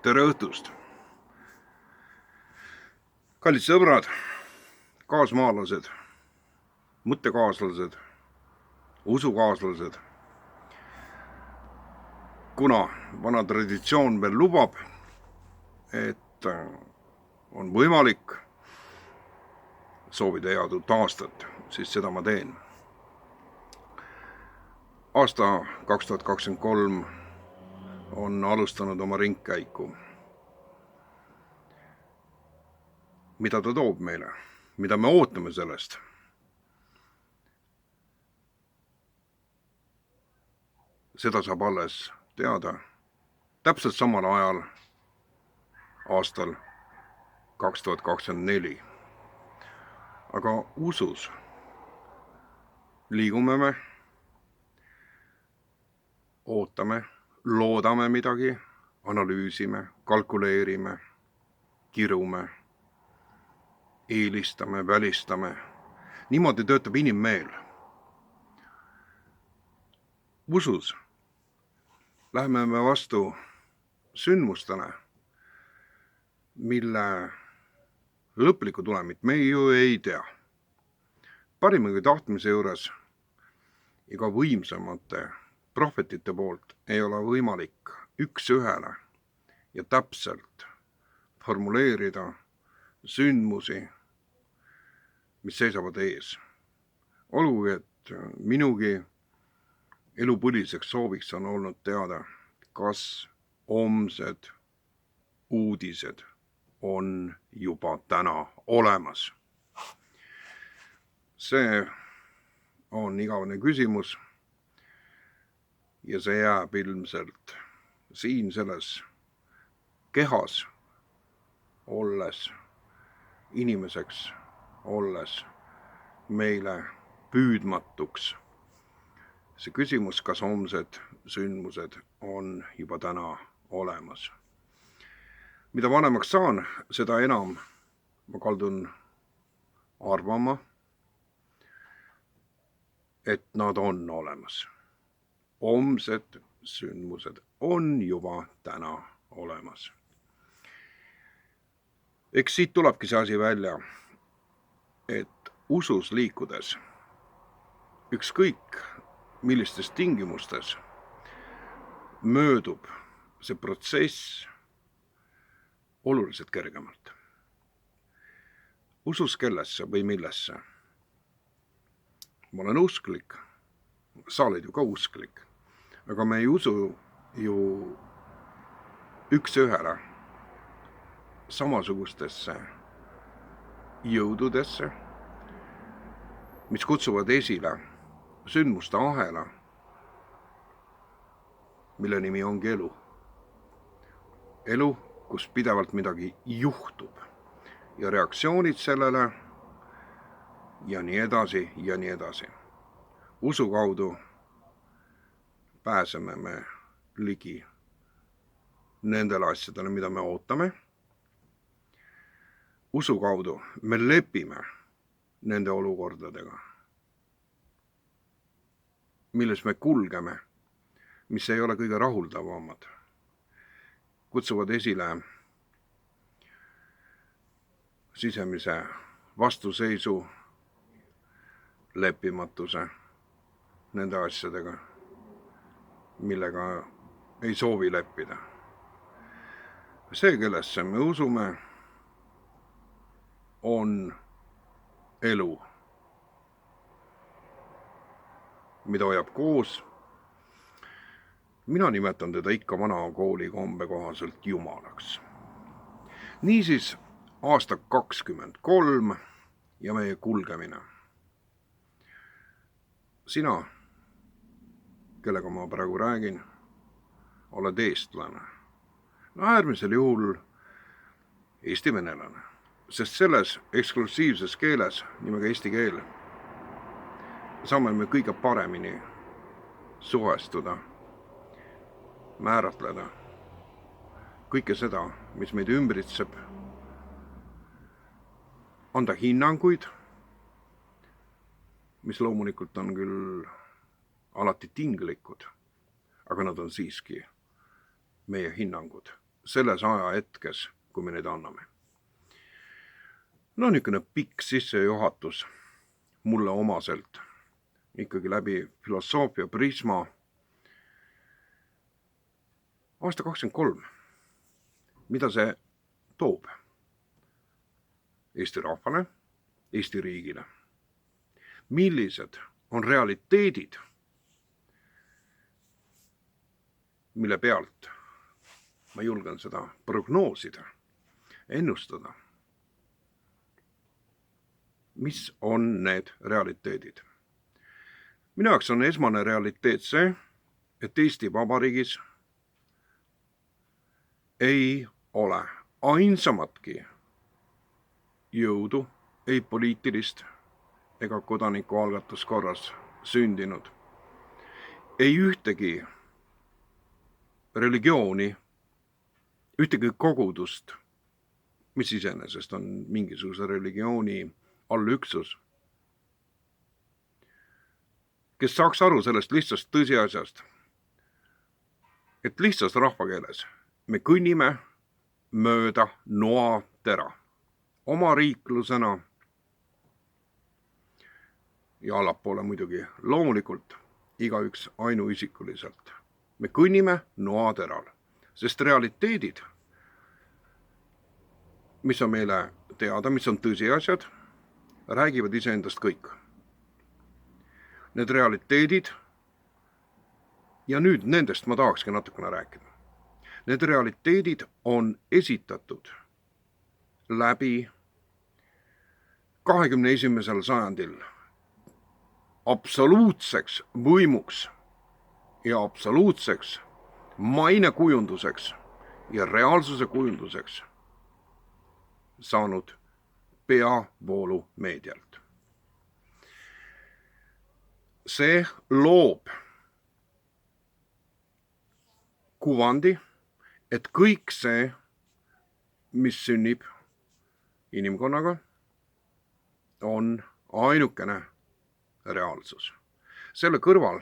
Tere õhtust! Kallid sõbrad, kaasmaalased, mõttekaaslased, usukaaslased. Kuna vana traditsioon veel lubab, et on võimalik soovida head uut aastat, siis seda ma teen. Aasta 2023 on alustanud oma ringkäiku. Mida ta toob meile? Mida me ootame sellest? Seda saab alles teada täpselt samal ajal aastal 2024. Aga usus liigume me, ootame, loodame midagi, analüüsime, kalkuleerime, kirume, eelistame, välistame. Niimoodi töötab inimmeel. Usus läheme me vastu sündmustele, mille lõplikku tulemit me ju ei tea. Parimagi tahtmise juures ja ka võimsamate prohvetite poolt ei ole võimalik üks-ühele ja täpselt formuleerida sündmusi, mis seisavad ees. Olgugi, et minugi elupõliseks sooviks on olnud teada, kas homsed uudised on juba täna olemas. See on igavene küsimus ja see jääb ilmselt siin selles kehas olles, inimeseks olles meile püüdmatuks. See küsimus, kas homsed sündmused on juba täna olemas. Mida vanemaks saan, seda enam ma kaldun arvama, et nad on olemas. Homsed sündmused on juba täna olemas. Eks siit tulebki see asi välja, et usus liikudes, ükskõik millistes tingimustes, möödub see protsess oluliselt kergemalt. Usus kellesse või millesse? Ma olen usklik, sa oled ju ka usklik, aga me ei usu ju üks-ühele samasugustesse jõududesse, mis kutsuvad esile sündmuste ahela, mille nimi ongi elu. Elu, kus pidevalt midagi juhtub ja reaktsioonid sellele ja nii edasi ja nii edasi. Usu kaudu pääseme me ligi nendele asjadele, mida me ootame. Usu kaudu me lepime nende olukordadega, milles me kulgeme, mis ei ole kõige rahuldavamad, kutsuvad esile sisemise vastuseisu, leppimatuse nende asjadega, millega ei soovi leppida. See, kellesse me usume, on elu, mida hoiab koos. Mina nimetan teda ikka vana kooli kombe kohaselt Jumalaks. Niisiis aasta 23 ja meie kulgemine. Sina, kellega ma praegu räägin, oled eestlane. Äärmisel juhul eesti venelane. Sest selles eksklusiivses keeles, nimega eesti keel, saame me kõige paremini suhestuda, määratleda kõike seda, mis meid ümbritseb, anda hinnanguid, mis loomulikult on küll alati tinglikud, aga nad on siiski meie hinnangud, selles ajahetkes, kui me neid anname. No niisugune pikk sissejuhatus mulle omaselt, ikkagi läbi filosoofia prisma. Aasta 23, mida see toob Eesti rahvale, Eesti riigile? Millised on realiteedid, mille pealt ma julgen seda prognoosida, ennustada? Mis on need realiteedid? Minu jaoks on esmane realiteet see, et Eesti Vabariigis ei ole ainsamatki jõudu, ei poliitilist ega kodanikualgatuskorras sündinud. Ei ühtegi religiooni, ühtegi kogudust, mis iseenesest on mingisuguse religiooni allüksus, kes saaks aru sellest lihtsast tõsiasjast, et lihtsas rahvakeeles me kõnnime mööda noatera oma riiklusena ja allapoole muidugi loomulikult igaüks ainuisikuliselt. Me kõnnime noateral, sest realiteedid, mis on meile teada, mis on tõsiasjad, räägivad iseendast kõik. Need realiteedid, ja nüüd nendest ma tahakski natukene rääkida. Need realiteedid on esitatud läbi 21. sajandil absoluutseks võimuks ja absoluutseks mainekujunduseks ja reaalsuse kujunduseks saanud peavoolumeedialt. See loob kuvandi, et kõik see, mis sünnib inimkonnaga, on ainukene reaalsus. Selle kõrval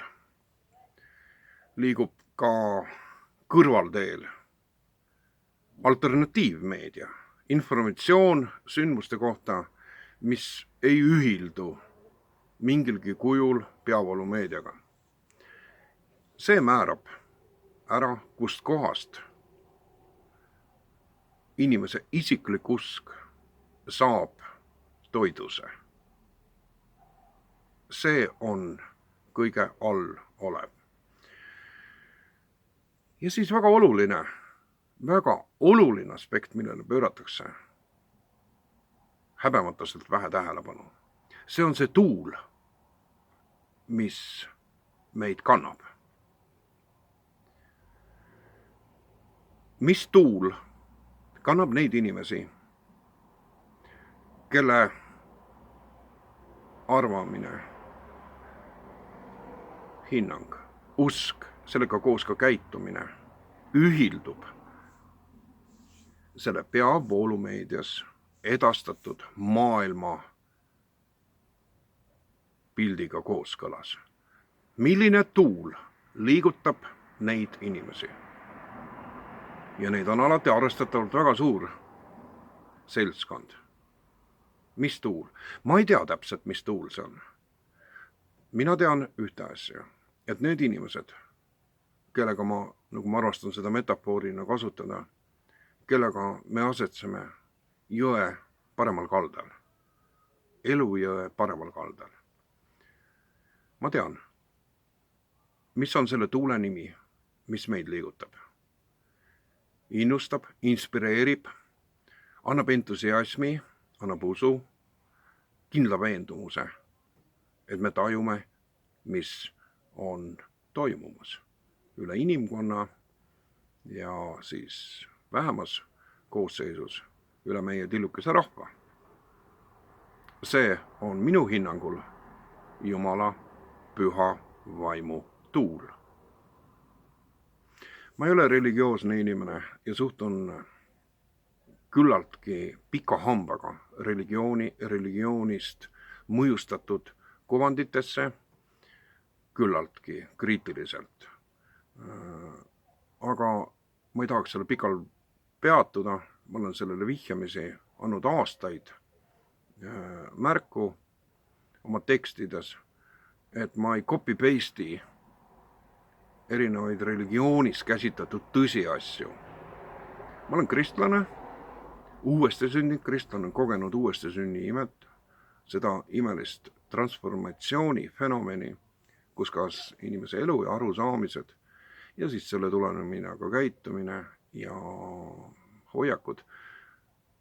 liigub ka kõrvalteel alternatiivmeedia, informatsioon sündmuste kohta, mis ei ühildu mingilgi kujul peavoolumeediaga. See määrab ära, kust kohast inimese isiklik usk saab toiduse. See on kõige all olev. Ja siis väga oluline aspekt, millele pööratakse häbematuselt vähe tähelepanu. See on see tuul, mis meid kannab. Mis tuul kannab neid inimesi, kelle arvamine, hinnang, usk, sellega koos ka käitumine ühildub selle peavoolumeedias edastatud maailma pildiga kooskõlas. Milline tuul liigutab neid inimesi? Ja neid on alati arvestatavalt väga suur seltskond. Mis tuul? Ma ei tea täpselt, mis tuul see on. Mina tean ühte asja, et need inimesed, kellega ma, nagu ma arvastan seda metafoorina kasutada, kellega me asetseme jõe paremal kaldal, elujõe paremal kaldal. Ma tean, mis on selle tuule nimi, mis meid liigutab. Innustab, inspireerib, annab entusiasmi, annab usu, kindla veendumuse, et me tajume, mis on toimumas üle inimkonna ja siis vähemas koosseisus üle meie tillukese rahva. See on minu hinnangul Jumala püha vaimu tuul. Ma ei ole religioosne inimene ja suhtun küllaltki pika hambaga religioonist mõjustatud kuvanditesse küllaltki kriitiliselt. Aga ma ei tahaks selle pikal peatuda, ma olen sellele vihjamisi andnud aastaid märku oma tekstides, et ma ei copy-paste'i erinevaid religioonis käsitletud tõsiasju. Ma olen kristlane, uuesti sündinud kristlane, kogenud uuesti sünni imet, seda imelist transformatsiooni fenomeni, kus kas inimese elu ja arusaamised ja siis selle tulenemine ka käitumine ja hoiakud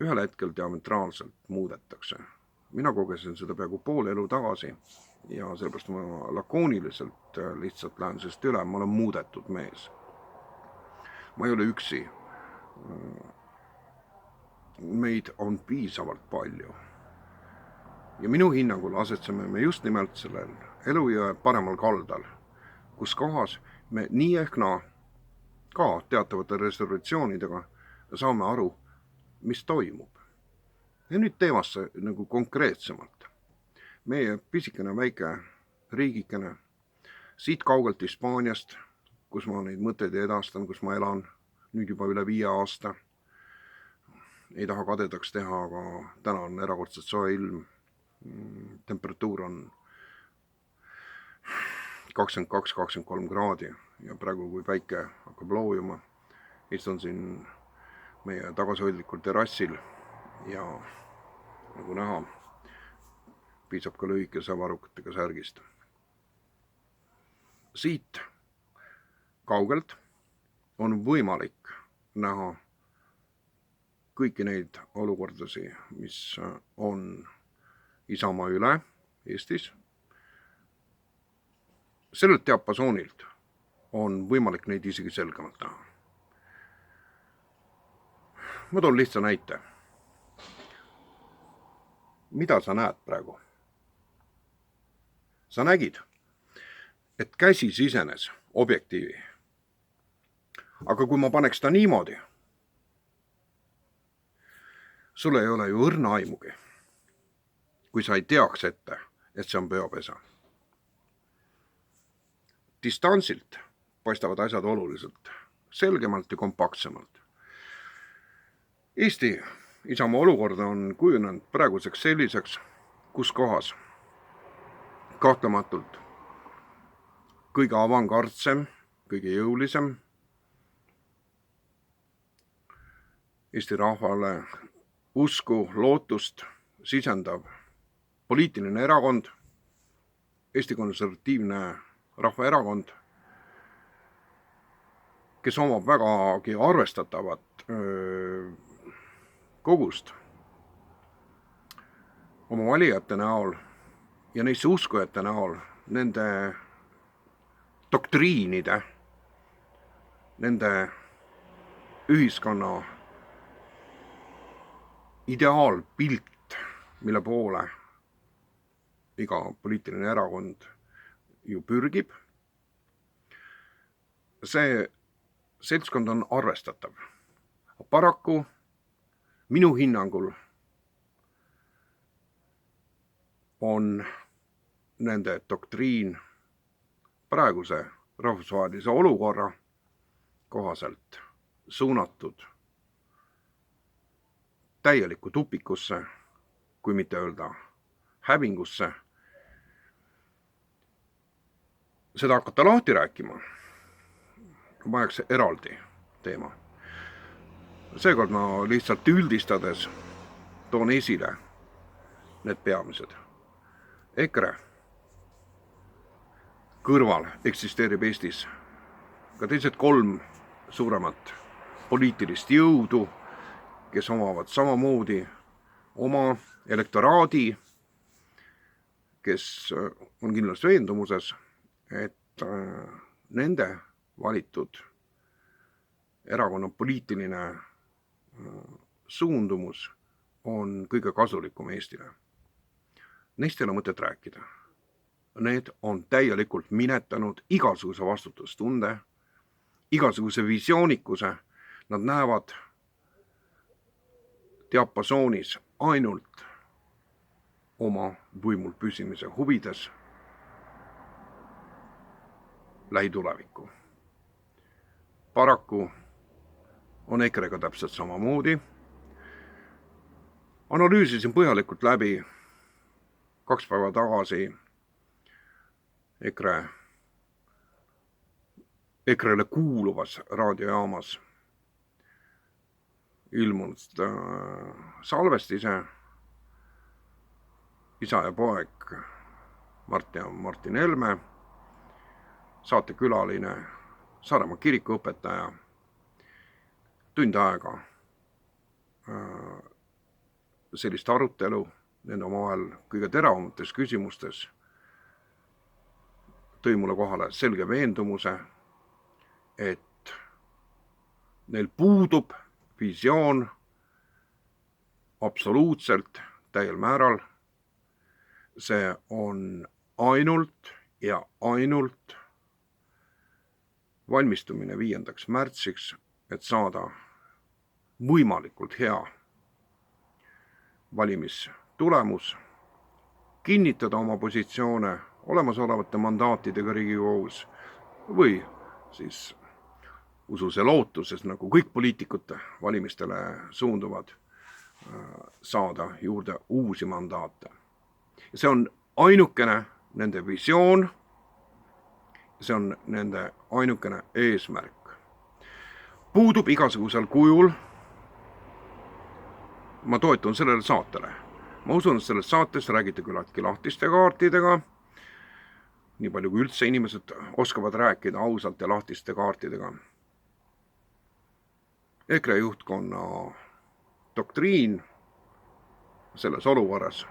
ühel hetkel diametraalselt muudetakse. Mina kogesin seda peaaegu pool elu tagasi ja sellepärast ma lakooniliselt lihtsalt lähen sellest üle, ma olen muudetud mees. Ma ei ole üksi. Meid on piisavalt palju. Ja minu hinnangul asetseme me just nimelt sellel elujõe paremal kaldal, kus kohas me nii ehk naa ka teatavate reservatsioonidega saame aru, mis toimub. Ja nüüd teemasse nagu konkreetsemalt. Meie pisikene väike riigikene, siit kaugelt Hispaaniast, kus ma neid mõtteid edastan, kus ma elan nüüd juba üle 5 aasta. Ei taha kadedaks teha, aga täna on erakordselt soe ilm. Temperatuur on 22-23 kraadi ja praegu, kui päike hakkab loojuma, istun siin meie tagasihoidlikul terrassil ja nagu näha, piisab ka lühikese varrukatega särgist. Siit kaugelt on võimalik näha kõiki neid olukordasi, mis on Isamaa üle Eestis. Sellelt diapasoonilt on võimalik neid isegi selgemalt näha. Ma toon lihtsa näite. Mida sa näed praegu? Sa nägid, et käsi sisenes objektiivi. Aga kui ma paneks ta niimoodi, sul ei ole ju õrna aimugi, kui sa ei teaks ette, et see on peopesa. Distantsilt paistavad asjad oluliselt selgemalt ja kompaktsemalt. Eesti Isamaa olukord on kujunenud praeguseks selliseks, kus kohas kahtlematult kõige avangardsem, kõige jõulisem Eesti rahvale usku, lootust sisendav poliitiline erakond, Eesti Konservatiivne Rahvaerakond, kes omab vägagi arvestatavat kogust oma valijate näol ja neisse uskujate näol, nende doktriinide, nende ühiskonna ideaalpilt, mille poole iga poliitiline erakond ju pürgib. See seltskond on arvestatav. Paraku minu hinnangul on nende doktriin praeguse rahvusvahelise olukorra kohaselt suunatud täielikku tupikusse, kui mitte öelda hävingusse. Seda hakata lahti rääkima, vajaks eraldi teema. Seekord ma lihtsalt üldistades toon esile need peamised. EKRE kõrval eksisteerib Eestis ka teised 3 suuremat poliitilist jõudu, kes omavad samamoodi oma elektoraadi, kes on kindlasti veendumuses, et nende valitud erakonna poliitiline suundumus on kõige kasulikum Eestile. Neist ei ole mõtet rääkida. Need on täielikult minetanud igasuguse vastutustunde, igasuguse visioonikuse. Nad näevad diapasoonis ainult oma võimul püsimise huvides lähitulevikku. Paraku on EKRE-ga täpselt samamoodi. Analüüsisin põhjalikult läbi 2 päeva tagasi EKRE-le kuuluvas raadiojaamas ilmunud salvestise Isa ja poeg Mart ja Martin Helme, saatekülaline, Saaremaa kirikuõpetaja, tund aega sellist arutelu nende omavahel kõige teravamates küsimustes tõi mulle kohale selge veendumuse, et neil puudub visioon absoluutselt täiel määral. See on ainult ja ainult valmistumine 5. märtsiks, et saada võimalikult hea valimistulemus, kinnitada oma positsioone olemasolevate mandaatidega Riigikogus või siis usus ja lootuses, nagu kõik poliitikud valimistele suunduvad, saada juurde uusi mandaate. See on ainukene nende visioon, see on nende ainukene eesmärk. Puudub igasugusel kujul. Ma toetun sellele saatele. Ma usun, et selles saates räägite küllaltki lahtiste kaartidega, nii palju kui üldse inimesed oskavad rääkida ausalt ja lahtiste kaartidega. EKRE juhtkonna doktriin selles olukorras,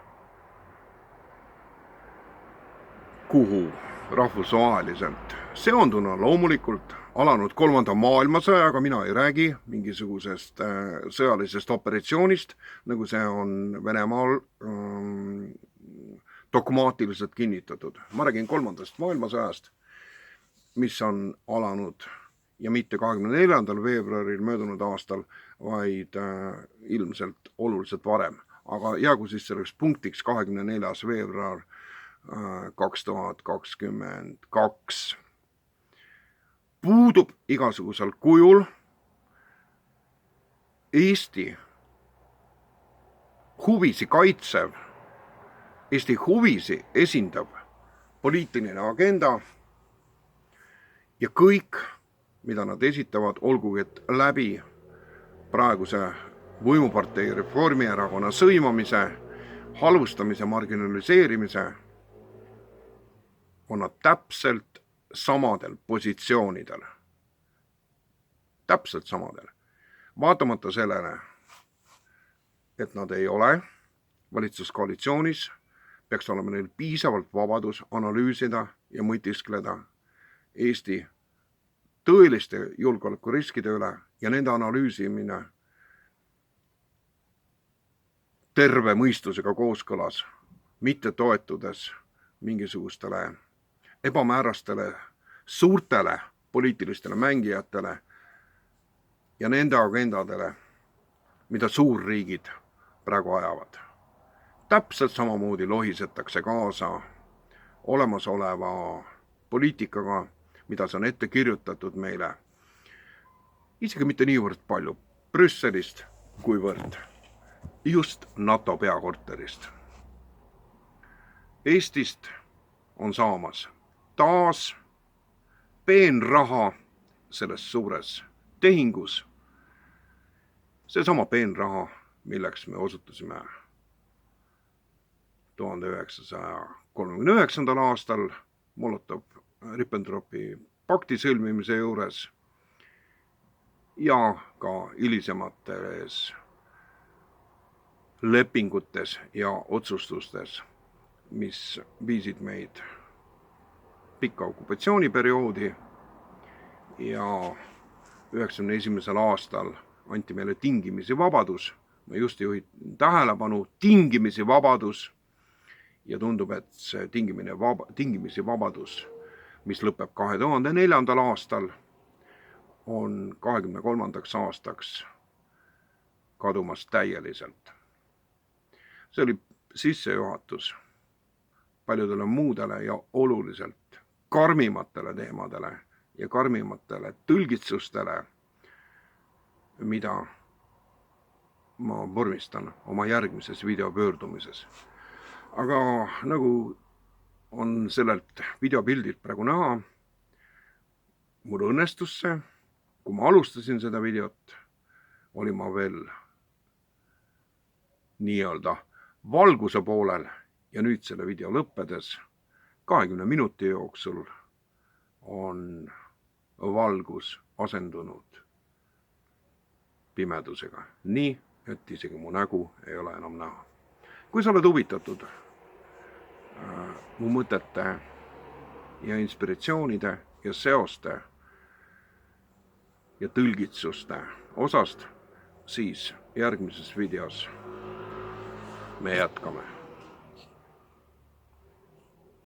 kuhu rahvusvaheliselt seonduna loomulikult alanud 3. maailmasõjaga, mina ei räägi mingisugusest sõjalisest operatsioonist, nagu see on Venemaal dogmaatiliselt kinnitatud. Ma räägin 3. maailmasõjast, mis on alanud ja mitte 24. veebruaril möödunud aastal, vaid ilmselt oluliselt varem. Aga jäägu siis selleks punktiks 24. veebruar 2022. Puudub igasugusel kujul Eesti huvisi kaitsev, Eesti huvisi esindav poliitiline agenda ja kõik, mida nad esitavad, olgugi et läbi praeguse võimupartei Reformierakonna sõimamise, halvustamise, marginaliseerimise, on nad täpselt samadel positsioonidel. Täpselt samadel. Vaatamata sellele, et nad ei ole valitsuskoalitsioonis, peaks olema neil piisavalt vabadus analüüsida ja mõtiskleda Eesti tõeliste julgeolekuriskide üle ja nende analüüsimine terve mõistusega kooskõlas, mitte toetudes mingisugustele ebamäärastele suurtele poliitilistele mängijatele ja nende agendadele, mida suurriigid praegu ajavad. Täpselt samamoodi lohisetakse kaasa olemasoleva poliitikaga, mida see on ette kirjutatud meile. Isegi mitte niivõrd palju Brüsselist, kuivõrd just NATO peakorterist. Eestist on saamas taas peenraha selles suures tehingus. Seesama peenraha, milleks me osutusime 1939. aastal Molotov-Ribbentropi pakti sõlmimise juures ja ka hilisemates lepingutes ja otsustustes, mis viisid meid pikka okupatsiooniperioodi ja 91. aastal anti meile tingimisi vabadus. Ma just juhin tähelepanu, tingimisi vabadus ja tundub, et see tingimisi vabadus, mis lõpeb 2004. aastal, on 23. aastaks kadumas täieliselt. See oli sissejuhatus paljudele muudele ja oluliselt karmimatele teemadele ja karmimatele tõlgitsustele mida ma vormistan oma järgmises videopöördumises. Aga nagu on sellelt videopildilt praegu näha, mul õnnestus see. Kui ma alustasin seda videot, olin ma veel nii-öelda valguse poolel ja nüüd selle video lõppedes 20 minuti jooksul on valgus asendunud pimedusega. Nii, et isegi mu nägu ei ole enam näha. Kui sa oled huvitatud mu mõtete ja inspiratsioonide ja seoste ja tõlgitsuste osast, siis järgmises videos me jätkame.